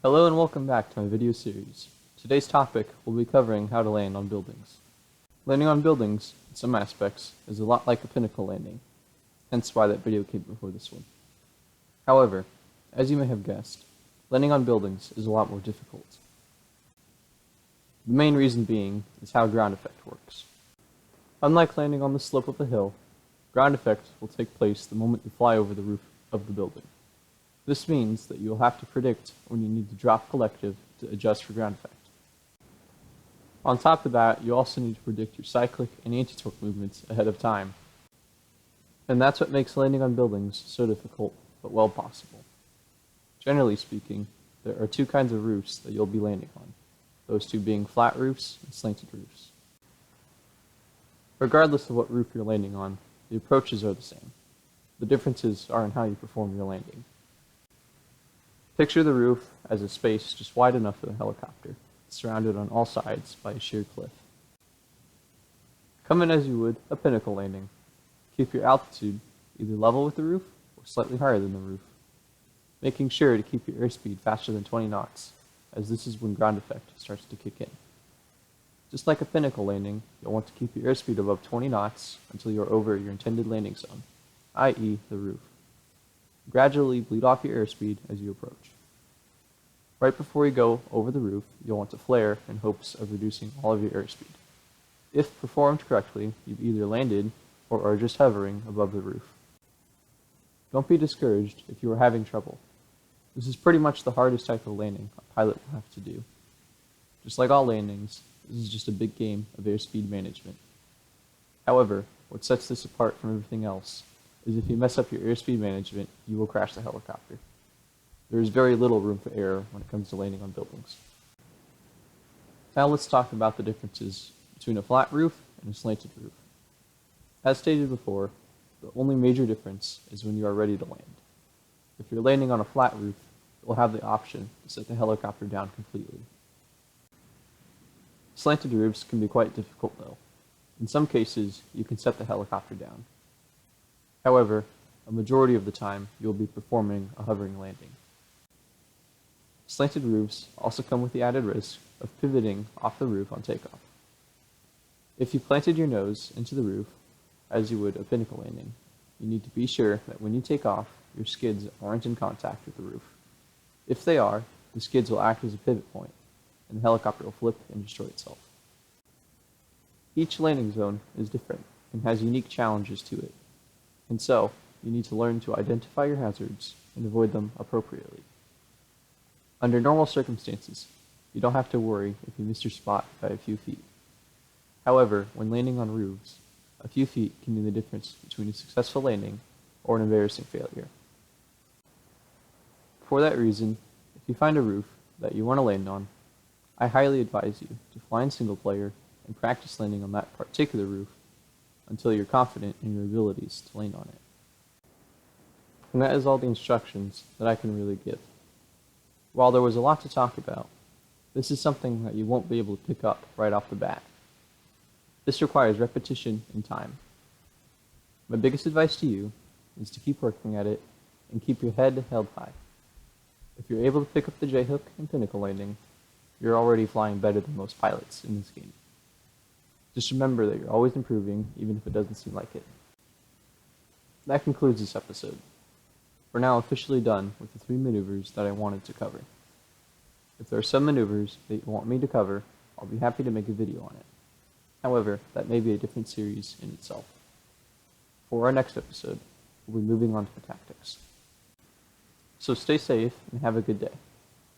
Hello and welcome back to my video series. Today's topic will be covering how to land on buildings. Landing on buildings, in some aspects, is a lot like a pinnacle landing, hence why that video came before this one. However, as you may have guessed, landing on buildings is a lot more difficult. The main reason being is how ground effect works. Unlike landing on the slope of a hill, ground effect will take place the moment you fly over the roof of the building. This means that you will have to predict when you need to drop collective to adjust for ground effect. On top of that, you also need to predict your cyclic and anti-torque movements ahead of time. And that's what makes landing on buildings so difficult, but well possible. Generally speaking, there are two kinds of roofs that you'll be landing on, those two being flat roofs and slanted roofs. Regardless of what roof you're landing on, the approaches are the same. The differences are in how you perform your landing. Picture the roof as a space just wide enough for the helicopter, surrounded on all sides by a sheer cliff. Come in as you would a pinnacle landing. Keep your altitude either level with the roof or slightly higher than the roof, making sure to keep your airspeed faster than 20 knots, as this is when ground effect starts to kick in. Just like a pinnacle landing, you'll want to keep your airspeed above 20 knots until you're over your intended landing zone, i.e. the roof. Gradually bleed off your airspeed as you approach. Right before you go over the roof, you'll want to flare in hopes of reducing all of your airspeed. If performed correctly, you've either landed or are just hovering above the roof. Don't be discouraged if you are having trouble. This is pretty much the hardest type of landing a pilot will have to do. Just like all landings, this is just a big game of airspeed management. However, what sets this apart from everything else is if you mess up your airspeed management, you will crash the helicopter. There is very little room for error when it comes to landing on buildings. Now let's talk about the differences between a flat roof and a slanted roof. As stated before, the only major difference is when you are ready to land. If you're landing on a flat roof, you'll have the option to set the helicopter down completely. Slanted roofs can be quite difficult though. In some cases, you can set the helicopter down. However, a majority of the time, you'll be performing a hovering landing. Slanted roofs also come with the added risk of pivoting off the roof on takeoff. If you planted your nose into the roof, as you would a pinnacle landing, you need to be sure that when you take off, your skids aren't in contact with the roof. If they are, the skids will act as a pivot point, and the helicopter will flip and destroy itself. Each landing zone is different and has unique challenges to it. And so, you need to learn to identify your hazards and avoid them appropriately. Under normal circumstances, you don't have to worry if you miss your spot by a few feet. However, when landing on roofs, a few feet can be the difference between a successful landing or an embarrassing failure. For that reason, if you find a roof that you want to land on, I highly advise you to fly in single player and practice landing on that particular roof until you're confident in your abilities to land on it. And that is all the instructions that I can really give. While there was a lot to talk about, this is something that you won't be able to pick up right off the bat. This requires repetition and time. My biggest advice to you is to keep working at it and keep your head held high. If you're able to pick up the J-hook and pinnacle landing, you're already flying better than most pilots in this game. Just remember that you're always improving, even if it doesn't seem like it. That concludes this episode. We're now officially done with the 3 maneuvers that I wanted to cover. If there are some maneuvers that you want me to cover, I'll be happy to make a video on it. However, that may be a different series in itself. For our next episode, we'll be moving on to the tactics. So stay safe and have a good day.